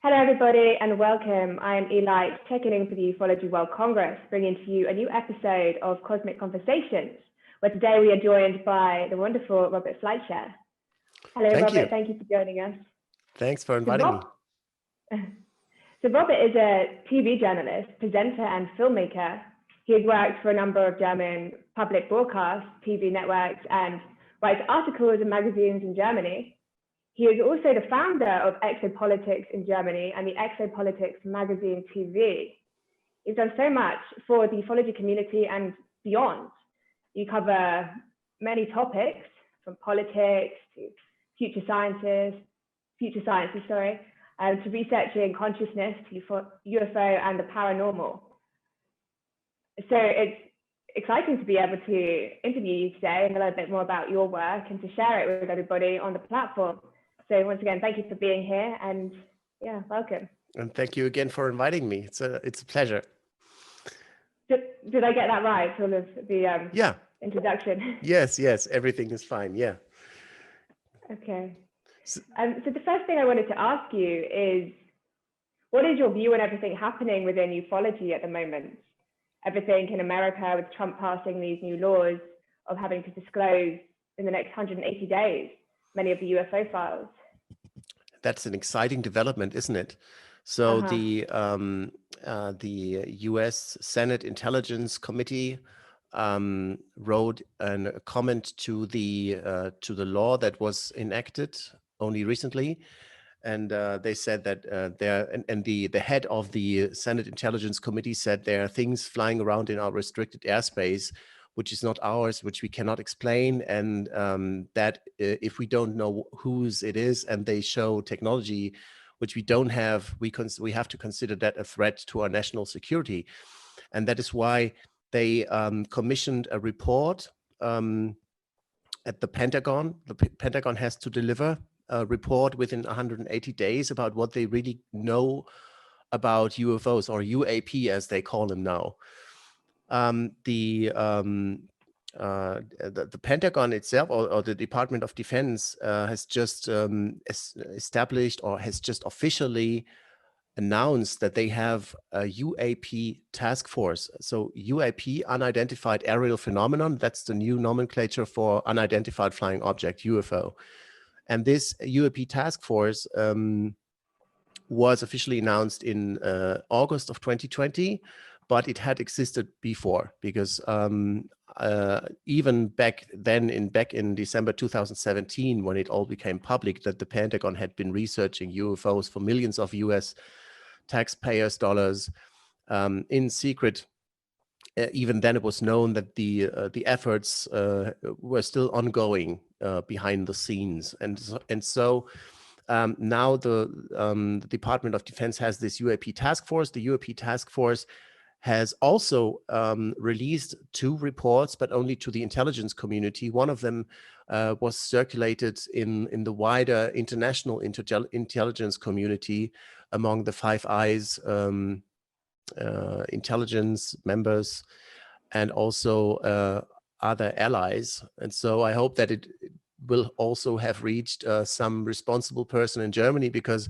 Hello, everybody, and welcome. I am Eli, checking in for the Ufology World Congress, bringing to you a new episode of Cosmic Conversations, where today we are joined by the wonderful Robert Fleischer. Hello, Robert. Thank you for joining us. Thanks for inviting me. So Robert is a TV journalist, presenter, and filmmaker. He has worked for a number of German public broadcast TV networks and writes articles in magazines in Germany. He is also the founder of Exopolitics in Germany and the Exopolitics magazine TV. He's done so much for the ufology community and beyond. You cover many topics, from politics to future sciences, to researching consciousness, to UFO and the paranormal. So it's exciting to be able to interview you today and a little bit more about your work and to share it with everybody on the platform. So once again, thank you for being here, and yeah, welcome. And thank you again for inviting me. It's a pleasure. Did I get that right? Sort of the introduction. Yes, everything is fine. Yeah. Okay. So the first thing I wanted to ask you is, what is your view on everything happening within ufology at the moment? Everything in America with Trump passing these new laws of having to disclose in the next 180 days many of the UFO files. That's an exciting development, isn't it? So the U.S. Senate Intelligence Committee wrote a comment to the law that was enacted only recently, and they said that the head of the Senate Intelligence Committee said there are things flying around in our restricted airspace which is not ours, which we cannot explain, and that if we don't know whose it is and they show technology which we don't have, we have to consider that a threat to our national security. And that is why they commissioned a report at the Pentagon. The Pentagon has to deliver a report within 180 days about what they really know about UFOs, or UAP as they call them now. The Pentagon itself, or the Department of Defense, has just established, or has just officially announced that they have a UAP task force. So UAP, unidentified aerial phenomenon, that's the new nomenclature for unidentified flying object, UFO. And this UAP task force was officially announced in August of 2020. But it had existed before, because even back in December 2017, when it all became public that the Pentagon had been researching UFOs for millions of US taxpayers' dollars in secret, even then it was known that the efforts were still ongoing behind the scenes, and so. Now the Department of Defense has this UAP task force. The UAP task force has also released 2 reports, but only to the intelligence community. One of them was circulated in the wider international intelligence community among the Five Eyes intelligence members and also other allies. And so I hope that it will also have reached some responsible person in Germany, because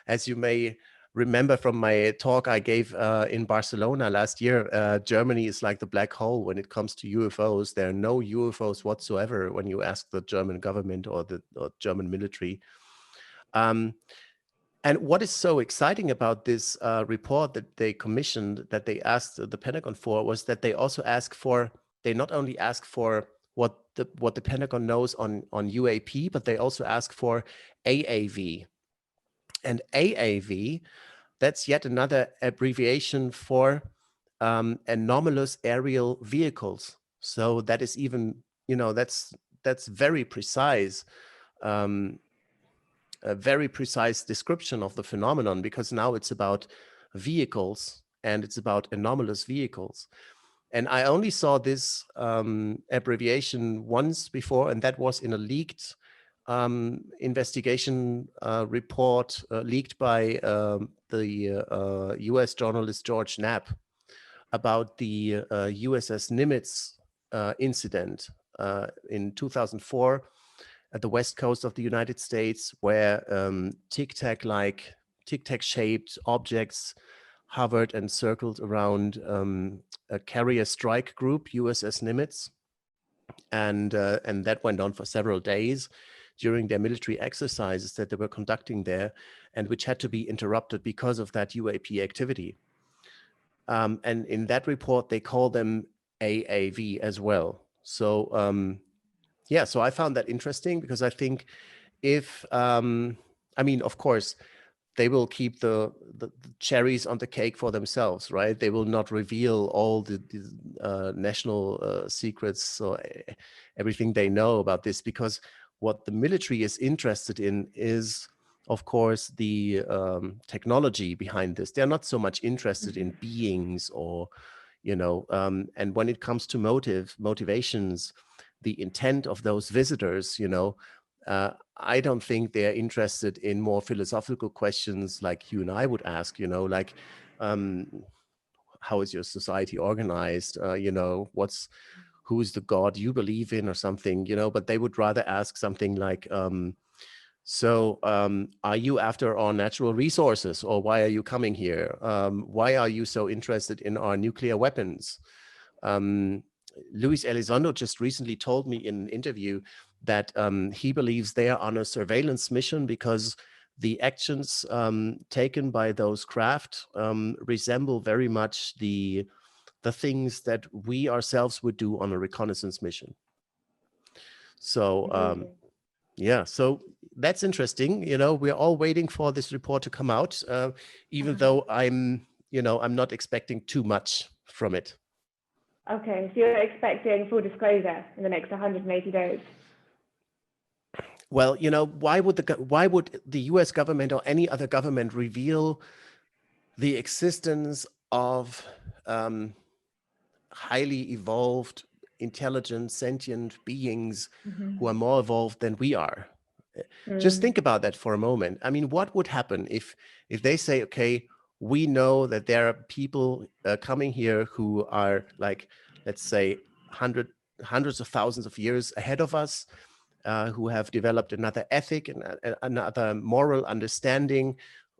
as you may remember from my talk I gave in Barcelona last year, Germany is like the black hole when it comes to UFOs. There are no UFOs whatsoever when you ask the German government or the German military. And what is so exciting about this report that they commissioned, that they asked the Pentagon for, was that they also they not only ask for what the Pentagon knows on UAP, but they also ask for AAV. And AAV, that's yet another abbreviation for anomalous aerial vehicles. So that is even, that's very precise, a very precise description of the phenomenon, because now it's about vehicles and it's about anomalous vehicles. And I only saw this abbreviation once before, and that was in a leaked investigation report leaked by the US journalist George Knapp about the USS Nimitz incident in 2004 at the west coast of the United States, where Tic Tac-like tic-tac shaped objects hovered and circled around a carrier strike group, USS Nimitz. And that went on for several days during their military exercises that they were conducting there, and which had to be interrupted because of that UAP activity. And in that report, they call them AAV as well. So yeah, so I found that interesting because I think if, I mean, of course, they will keep the cherries on the cake for themselves, right? They will not reveal all the national secrets or everything they know about this, because what the military is interested in is, of course, the technology behind this. They're not so much interested in beings or, you know, and when it comes to motivations, the intent of those visitors, you know, I don't think they're interested in more philosophical questions like you and I would ask, you know, like, how is your society organized? You know, who is the God you believe in or something, you know, but they would rather ask something like, are you after our natural resources, or why are you coming here? Why are you so interested in our nuclear weapons? Luis Elizondo just recently told me in an interview that he believes they are on a surveillance mission because the actions taken by those craft resemble very much the things that we ourselves would do on a reconnaissance mission. So yeah, so that's interesting. You know, we're all waiting for this report to come out, even though I'm not expecting too much from it. Okay, so you're expecting full disclosure in the next 180 days? Well, you know, why would the US government or any other government reveal the existence of highly evolved, intelligent, sentient beings who are more evolved than we are? Just think about that for a moment. I mean, what would happen if they say, okay, we know that there are people coming here who are, like, let's say, hundreds of thousands of years ahead of us, who have developed another ethic and another moral understanding,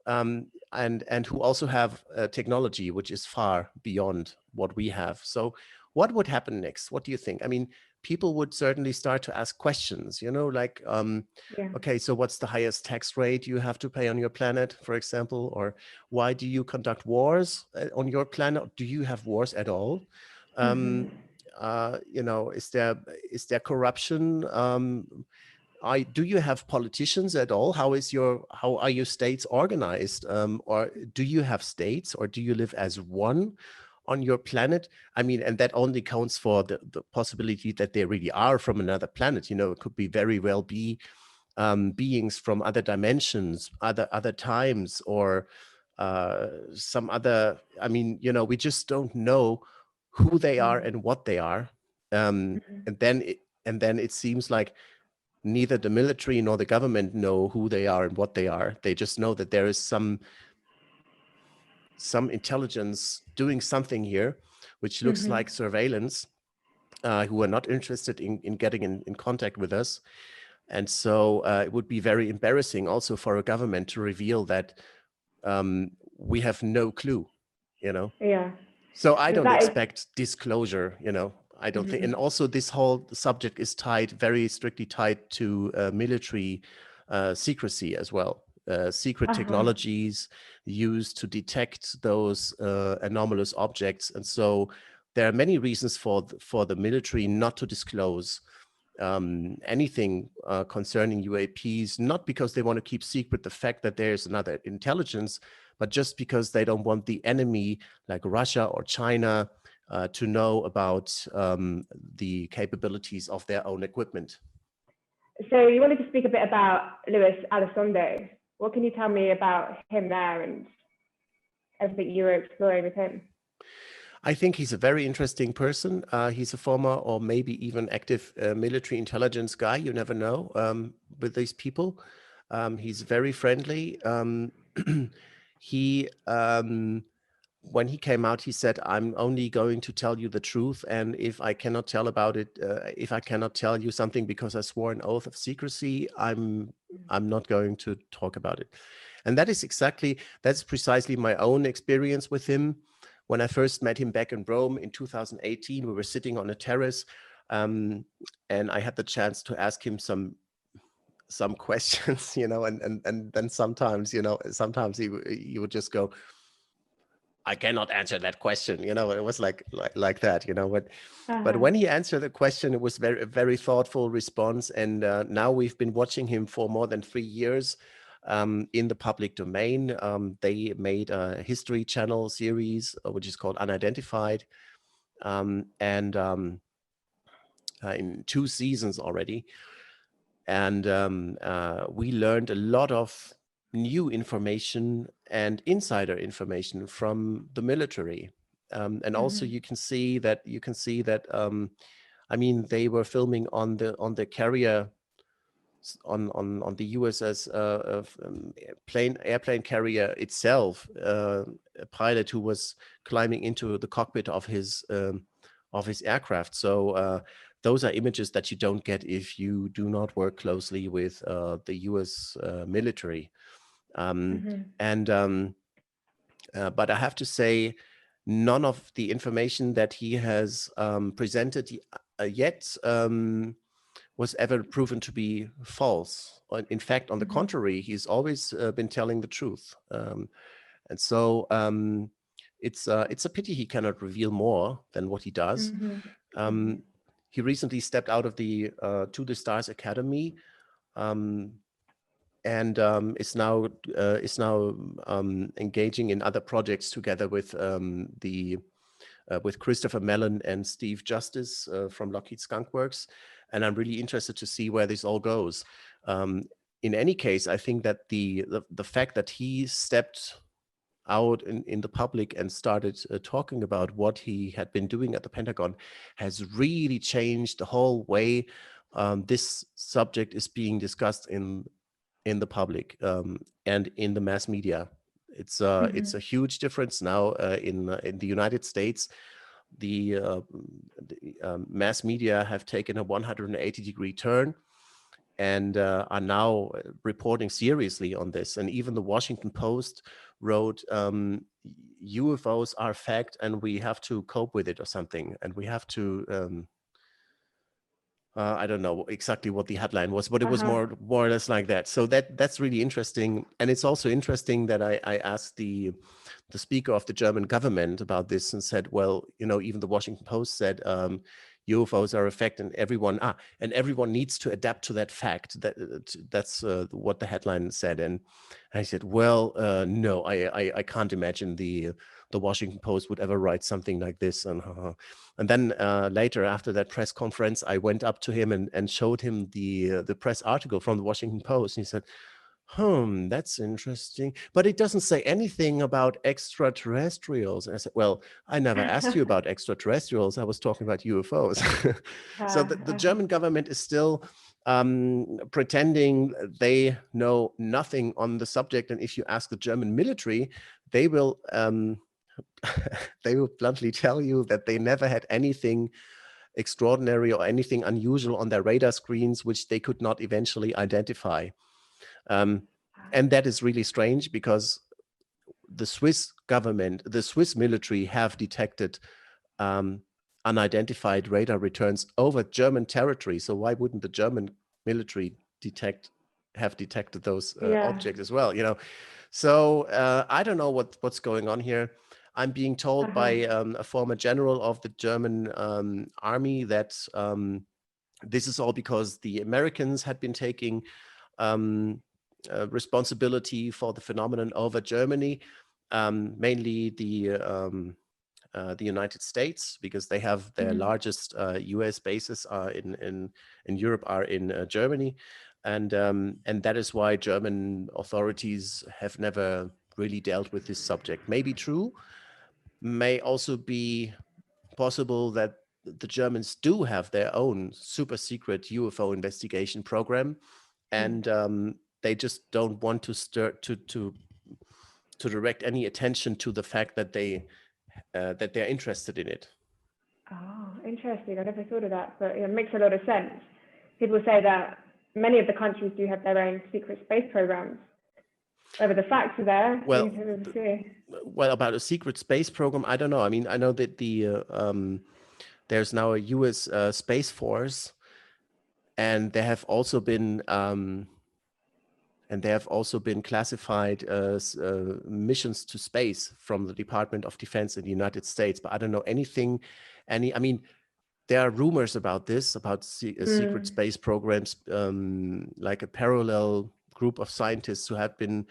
and who also have technology which is far beyond what we have. So what would happen next? What do you think? I mean, people would certainly start to ask questions, you know, like, okay, so what's the highest tax rate you have to pay on your planet, for example? Or why do you conduct wars on your planet? Do you have wars at all? You know, is there corruption? Do you have politicians at all? How are your states organized? Or do you have states, or do you live as one on your planet? I mean, and that only counts for the possibility that they really are from another planet. You know, it could be very well be beings from other dimensions, other times, or some other. I mean, you know, we just don't know who they are and what they are. And then it seems like neither the military nor the government know who they are and what they are. They just know that there is some intelligence doing something here, which looks like surveillance, who are not interested in getting in contact with us. And so it would be very embarrassing also for a government to reveal that we have no clue, you know? Yeah. So I don't expect disclosure, you know. I don't think, and also this whole subject is very strictly tied to military secrecy as well. Secret technologies used to detect those anomalous objects, and so there are many reasons for the military not to disclose anything concerning UAPs, not because they want to keep secret the fact that there's another intelligence, but just because they don't want the enemy, like Russia or China, to know about the capabilities of their own equipment. So you wanted to speak a bit about Luis Elizondo. What can you tell me about him there and everything you were exploring with him? I think he's a very interesting person. He's a former or maybe even active military intelligence guy. You never know with these people. He's very friendly. He when he came out, he said, "I'm only going to tell you the truth, and if I cannot tell about it, if I cannot tell you something because I swore an oath of secrecy, I'm not going to talk about it." And that's precisely my own experience with him. When I first met him back in Rome in 2018, we were sitting on a terrace, and I had the chance to ask him some questions, and then sometimes he would just go, I cannot answer that question, it was like that, but when he answered the question, it was very, very thoughtful response. And now we've been watching him for more than 3 years in the public domain. They made a History Channel series, which is called Unidentified, and in 2 seasons already. And we learned a lot of new information and insider information from the military. And also you can see that I mean, they were filming on the carrier, on the USS airplane carrier itself, a pilot who was climbing into the cockpit of his aircraft. So those are images that you don't get if you do not work closely with the US military. But I have to say, none of the information that he has presented yet was ever proven to be false. In fact, on the contrary, he's always been telling the truth. And so it's a pity he cannot reveal more than what he does. He recently stepped out of the To the Stars Academy, and is now engaging in other projects together with with Christopher Mellon and Steve Justice from Lockheed Skunk Works. And I'm really interested to see where this all goes. In any case, I think that the fact that he stepped out in the public and started talking about what he had been doing at the Pentagon has really changed the whole way this subject is being discussed in the public and in the mass media. It's a huge difference now in the United States. The mass media have taken a 180-degree turn and are now reporting seriously on this. And even the Washington Post wrote, UFOs are fact and we have to cope with it or something. And we have to, I don't know exactly what the headline was, but it was more or less like that. So that's really interesting. And it's also interesting that I asked the speaker of the German government about this and said, well, even the Washington Post said, UFOs are a fact, and everyone needs to adapt to that fact. That's what the headline said. And I said, well, no, I can't imagine the Washington Post would ever write something like this. And then later, after that press conference, I went up to him and showed him the press article from the Washington Post. And he said, that's interesting, but it doesn't say anything about extraterrestrials. And I said, well, I never asked you about extraterrestrials. I was talking about UFOs. So the German government is still pretending they know nothing on the subject. And if you ask the German military, they will bluntly tell you that they never had anything extraordinary or anything unusual on their radar screens, which they could not eventually identify. And that is really strange because the Swiss government, the Swiss military have detected unidentified radar returns over German territory. So why wouldn't the German military have detected those objects as well? So I don't know what's going on here. I'm being told by a former general of the German army that this is all because the Americans had been taking responsibility for the phenomenon over Germany, mainly the United States, because they have their largest US bases in Europe are in Germany, and that is why German authorities have never really dealt with this subject. May be true, may also be possible that the Germans do have their own super secret UFO investigation program, and they just don't want to direct any attention to the fact that they're interested in it. Oh, interesting. I never thought of that, but it makes a lot of sense. People say that many of the countries do have their own secret space programs. Whether the facts are there, Well, we'll see. Well, about a secret space program, I don't know. I mean, I know that there's now a U.S. Space Force, and there have also been classified missions to space from the Department of Defense in the United States. But I don't know anything. I mean, there are rumors about this, about secret space programs, like a parallel group of scientists who have been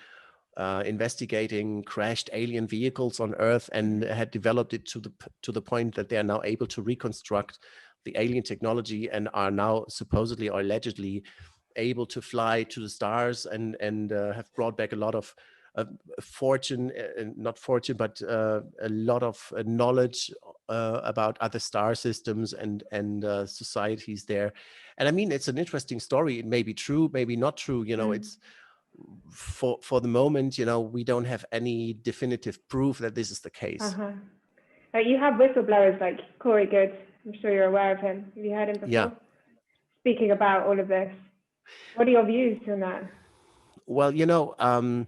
investigating crashed alien vehicles on Earth and had developed it to the point that they are now able to reconstruct the alien technology and are now supposedly or allegedly able to fly to the stars and have brought back a lot of not fortune, but a lot of knowledge about other star systems and societies there. And I mean, it's an interesting story. It may be true, maybe not true. You know, it's for the moment, you know, we don't have any definitive proof that this is the case. You have whistleblowers like Corey Good. I'm sure you're aware of him. Have you heard him before? Yeah. Speaking about all of this. What are your views on that? Well, you know, I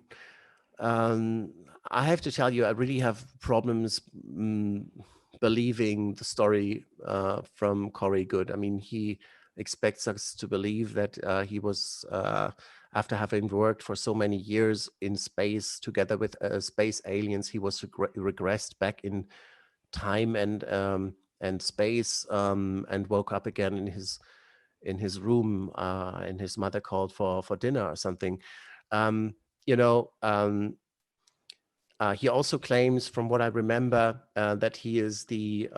have to tell you, I really have problems believing the story from Corey Good. I mean, he expects us to believe that he was, after having worked for so many years in space together with space aliens, he was regressed back in time and space and woke up again in his room, and his mother called for dinner or something. You know, he also claims, from what I remember, that he is the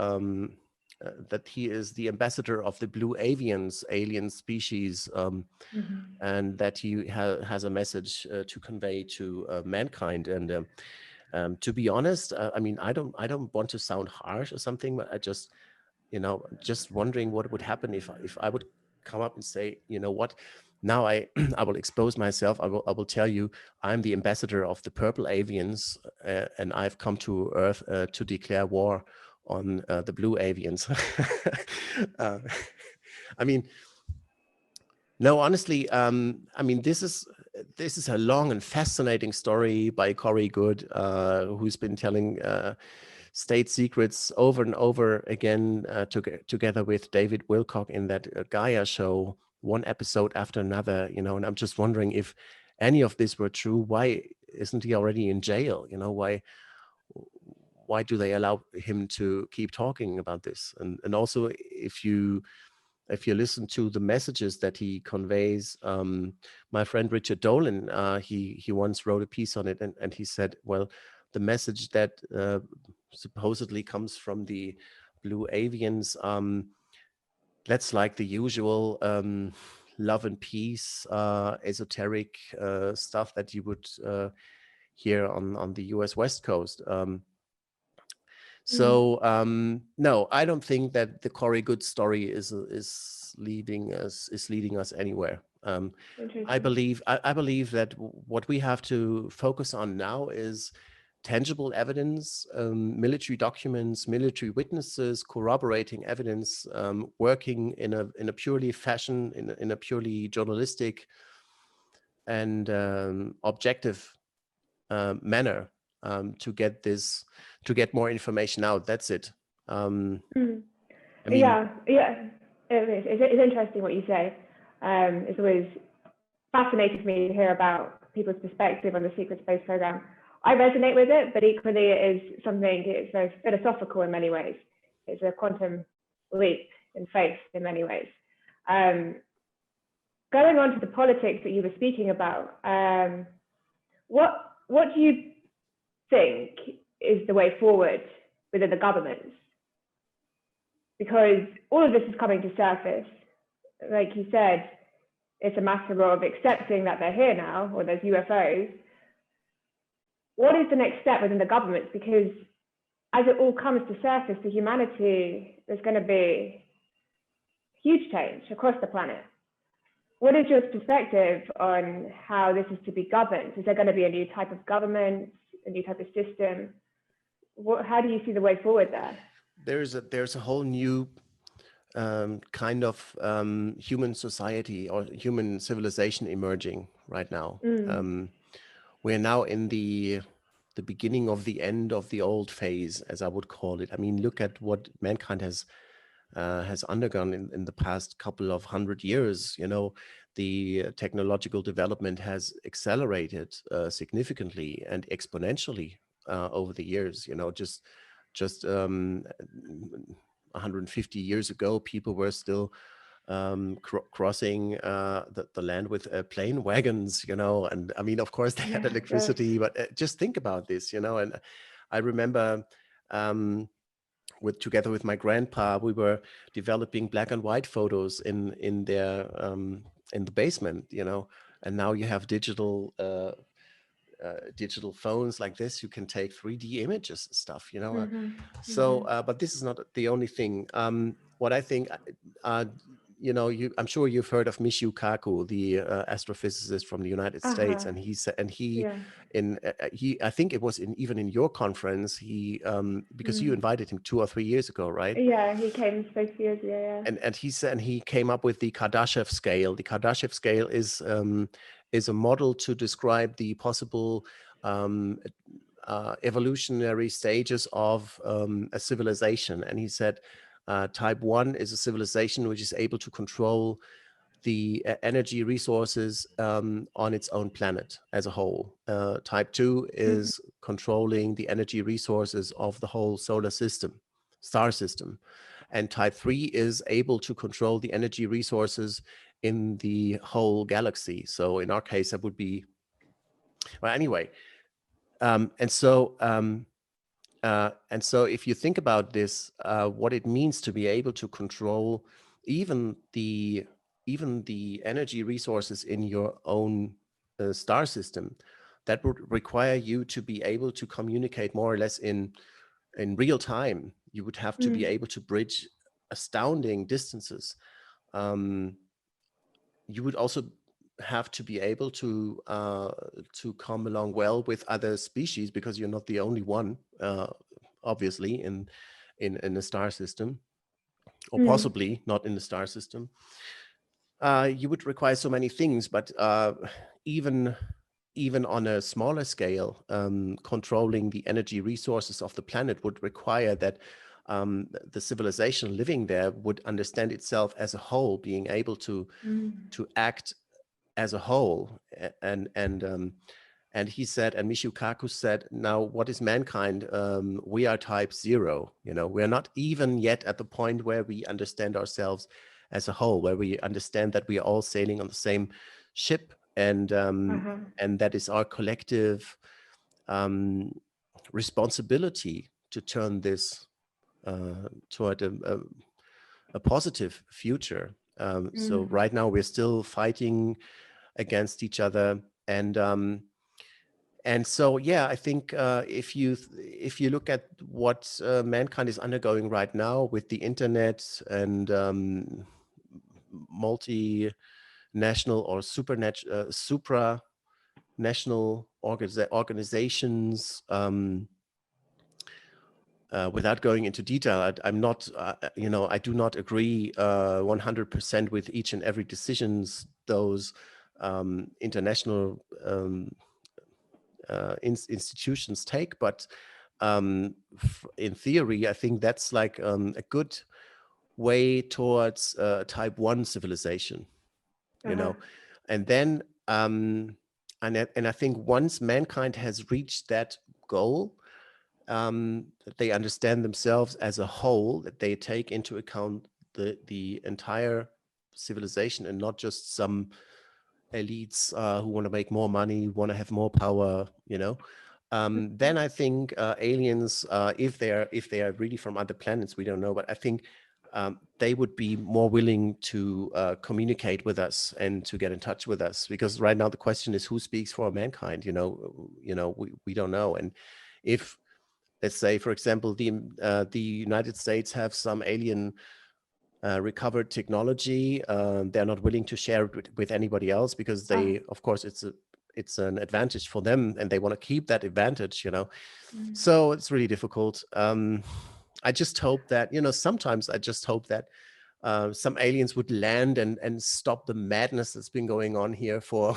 ambassador of the blue avians, alien species, and that he has a message to convey to mankind. And to be honest, I mean, I don't want to sound harsh or something, but I just, you know, just wondering what would happen if I would come up and say, you know what, now I will expose myself. I will tell you I'm the ambassador of the purple avians, and I've come to Earth to declare war on the blue avians. I mean, no, honestly, I mean, this is a long and fascinating story by Corey Good, who's been telling state secrets over and over again, together with David Wilcock in that Gaia show, one episode after another, you know. And I'm just wondering, if any of this were true, why isn't he already in jail? You know, why do they allow him to keep talking about this? And also, if you listen to the messages that he conveys, my friend Richard Dolan, he once wrote a piece on it, and he said, well, the message that supposedly comes from the blue avians, that's like the usual love and peace, esoteric stuff that you would hear on the US West Coast. So no, I don't think that the Corey Good story is leading us anywhere. I believe that what we have to focus on now is tangible evidence, military documents, military witnesses, corroborating evidence, working in a purely in a purely journalistic and objective manner, to get more information out. That's it. I mean, yeah, it's interesting what you say. It's always fascinating for me to hear about people's perspective on the secret space program. I resonate with it, but equally it is something, it's very philosophical in many ways. It's a quantum leap in faith in many ways. Going on to the politics that you were speaking about, what do you think is the way forward within the governments? Because all of this is coming to surface. Like you said, it's a matter of accepting that they're here now, or there's UFOs. What is the next step within the governments? Because as it all comes to surface to humanity, there's going to be huge change across the planet. What is your perspective on how this is to be governed? Is there going to be a new type of government, a new type of system? How do you see the way forward there? There's a whole new kind of human society or human civilization emerging right now. we're now in the beginning of the end of the old phase, as I would call it. I mean, look at what mankind has undergone in the past couple of 100 years. You know, the technological development has accelerated significantly and exponentially over the years. You know, just 150 years ago, people were still crossing the land with plane wagons, you know. And I mean, of course, they had electricity, but just think about this, you know. And I remember together with my grandpa, we were developing black and white photos in the basement, you know. And now you have digital phones like this. You can take 3D images and stuff, you know. So, but this is not the only thing. What I think, you know, I'm sure you've heard of Michio Kaku, the astrophysicist from the United States, and he said, and he, I think it was even in your conference, because you invited him 2 or 3 years ago, right? Yeah, he came supposed to be years ago, yeah. And he said, and he came up with the Kardashev scale. The Kardashev scale is a model to describe the possible evolutionary stages of a civilization. And he said, type 1 is a civilization which is able to control the energy resources on its own planet as a whole. Type 2 is controlling the energy resources of the whole solar system, star system. And type 3 is able to control the energy resources in the whole galaxy. So in our case, that would be, well, anyway. And so if you think about this, what it means to be able to control even the energy resources in your own star system, that would require you to be able to communicate more or less in real time. You would have to be able to bridge astounding distances. You would also have to be able to come along well with other species, because you're not the only one, obviously, in the star system, or possibly not in the star system. You would require so many things, but even on a smaller scale, controlling the energy resources of the planet would require that the civilization living there would understand itself as a whole, being able to act as a whole. And he said, and Michio Kaku said, now what is mankind? We are type 0. You know, we're not even yet at the point where we understand ourselves as a whole, where we understand that we are all sailing on the same ship, and that is our collective responsibility to turn this toward a positive future. So right now we're still fighting against each other, and so, yeah, I think if you look at what mankind is undergoing right now with the internet and multinational or supranational organizations, without going into detail, I'm not, you know, I do not agree 100% with each and every decisions those international institutions take, but in theory, I think that's like a good way towards type 1 civilization, you know. And then and I think once mankind has reached that goal, that they understand themselves as a whole, that they take into account the entire civilization and not just some elites who want to make more money, want to have more power, you know. Then I think aliens, if they are really from other planets, we don't know, but I think they would be more willing to communicate with us and to get in touch with us, because right now the question is, who speaks for mankind? You know, we don't know. And if, let's say, for example, the United States have some alien recovered technology, they're not willing to share it with anybody else, because they, of course, it's an advantage for them, and they want to keep that advantage, you know. So it's really difficult. I just hope that, you know, sometimes I just hope that some aliens would land and stop the madness that's been going on here for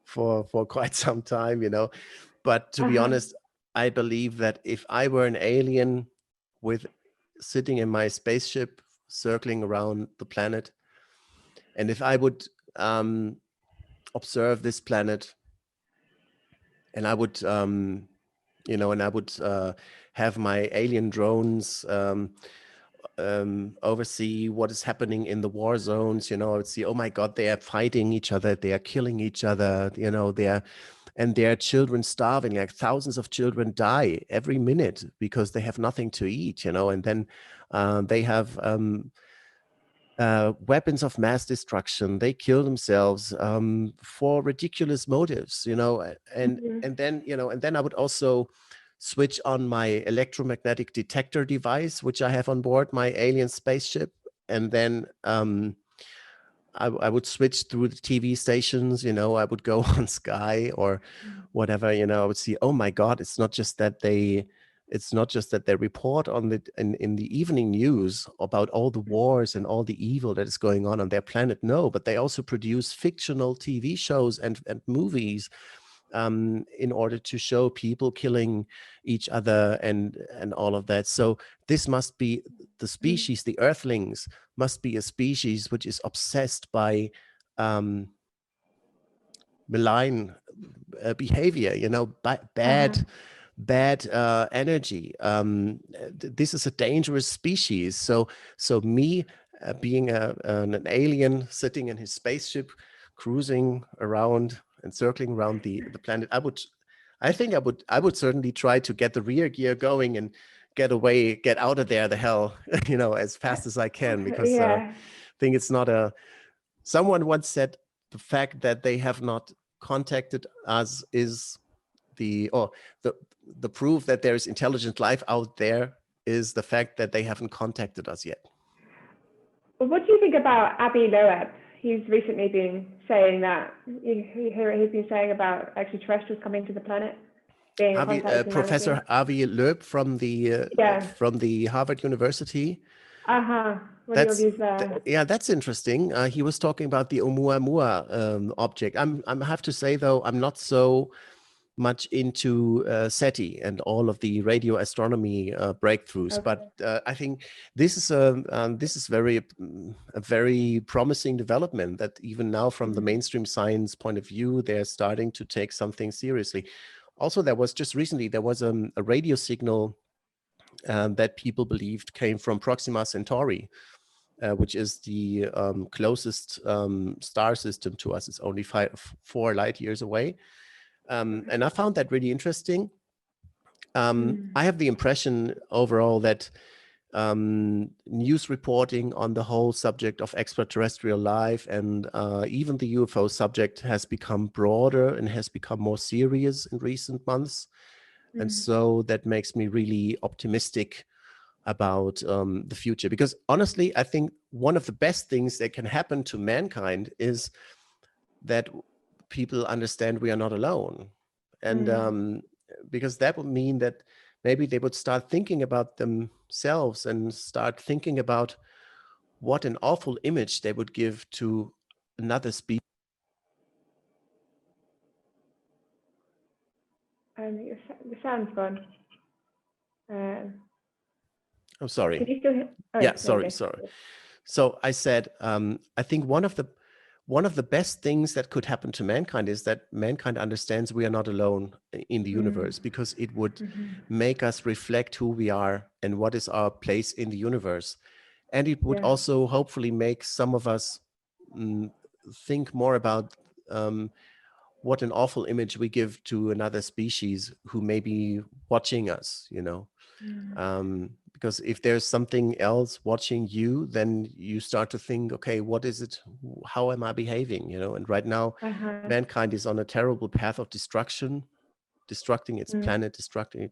for quite some time, you know. But to be honest, I believe that if I were an alien with sitting in my spaceship circling around the planet, and if I would observe this planet, and I would you know, and I would have my alien drones oversee what is happening in the war zones. You know, I would see, oh my God, they are fighting each other, they are killing each other, you know, and there are children starving, like thousands of children die every minute because they have nothing to eat, you know, and then they have weapons of mass destruction. They kill themselves for ridiculous motives, you know, and then, you know, and then I would also switch on my electromagnetic detector device, which I have on board my alien spaceship, and then I would switch through the TV stations, you know, I would go on Sky or whatever, you know, I would see, oh my God, it's not just that they report on in the evening news about all the wars and all the evil that is going on their planet. No, but they also produce fictional TV shows and movies in order to show people killing each other and all of that. So this must be the species, the Earthlings must be a species which is obsessed by malign behavior, you know, bad energy. This is a dangerous species. So me being an alien sitting in his spaceship, cruising around and circling around the planet, I would certainly try to get the rear gear going and get out of there the hell, you know, as fast as I can, because I think it's not someone once said the fact that they have not contacted us is the proof that there is intelligent life out there is the fact that they haven't contacted us yet. Well, what do you think about Avi Loeb? He's recently been saying that, you hear what he's been saying about extraterrestrials coming to the planet, being in contact with Professor humanity? Avi Loeb from the Harvard University. What are your views there? Yeah, that's interesting. He was talking about the Oumuamua object. I have to say, though, I'm not so much into SETI and all of the radio astronomy breakthroughs, but I think this is a very promising development that even now, from the mainstream science point of view, they're starting to take something seriously. Also, there was a radio signal that people believed came from Proxima Centauri, which is the closest star system to us. It's only 4 light years away. And I found that really interesting. I have the impression overall that news reporting on the whole subject of extraterrestrial life and even the UFO subject has become broader and has become more serious in recent months. And so that makes me really optimistic about the future, because honestly, I think one of the best things that can happen to mankind is that people understand we are not alone. And because that would mean that maybe they would start thinking about themselves and start thinking about what an awful image they would give to another species. The sound's gone. I'm sorry. Can you still hear? Oh, yeah, sorry. So I said, I think one of the best things that could happen to mankind is that mankind understands we are not alone in the universe, because it would make us reflect who we are and what is our place in the universe. And it would also hopefully make some of us think more about what an awful image we give to another species who may be watching us, you know. Because if there's something else watching you, then you start to think, okay, what is it? How am I behaving? You know, and right now, mankind is on a terrible path of destruction, destructing its planet,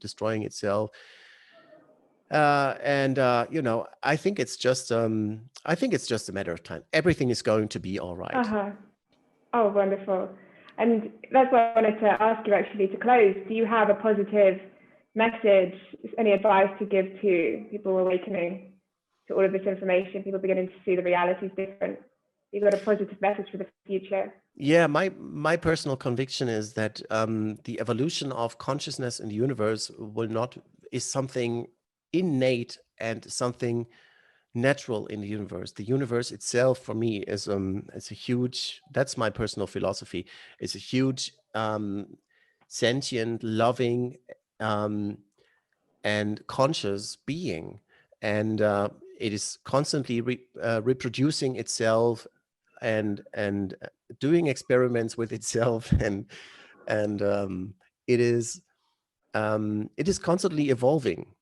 destroying itself. You know, I think it's just a matter of time. Everything is going to be all right. Oh, wonderful. And that's what I wanted to ask you actually to close. Do you have a positive message, any advice to give to people awakening to all of this information, people beginning to see the realities different? you've got a positive message for the future. Yeah, my personal conviction is that the evolution of consciousness in the universe is something innate and something natural in the universe. The universe itself, for me, is a huge. That's my personal philosophy. It's a huge, sentient, loving, and conscious being, and it is constantly reproducing itself and doing experiments with itself, and it is constantly evolving.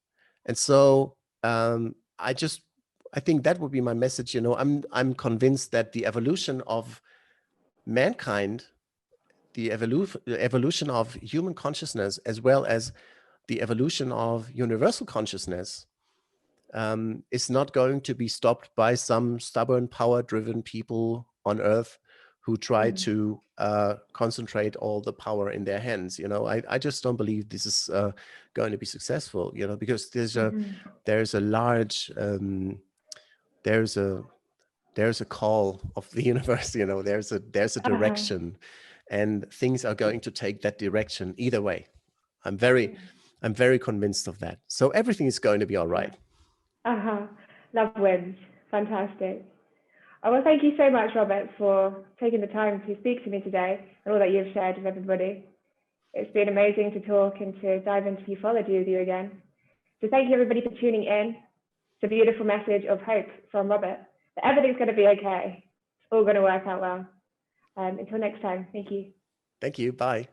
And so I think that would be my message. I'm convinced that the evolution of mankind, the evolution of human consciousness, as well as the evolution of universal consciousness, is not going to be stopped by some stubborn, power-driven people on Earth who try to concentrate all the power in their hands. I just don't believe this is going to be successful. Because there's a large there's a call of the universe. There's a direction, and things are going to take that direction either way. I'm very convinced of that. So everything is going to be all right. Love wins. Fantastic. Well, thank you so much, Robert, for taking the time to speak to me today and all that you've shared with everybody. It's been amazing to talk and to dive into ufology with you again. So thank you, everybody, for tuning in. It's a beautiful message of hope from Robert that everything's going to be okay. It's all going to work out well. Until next time, thank you. Thank you. Bye.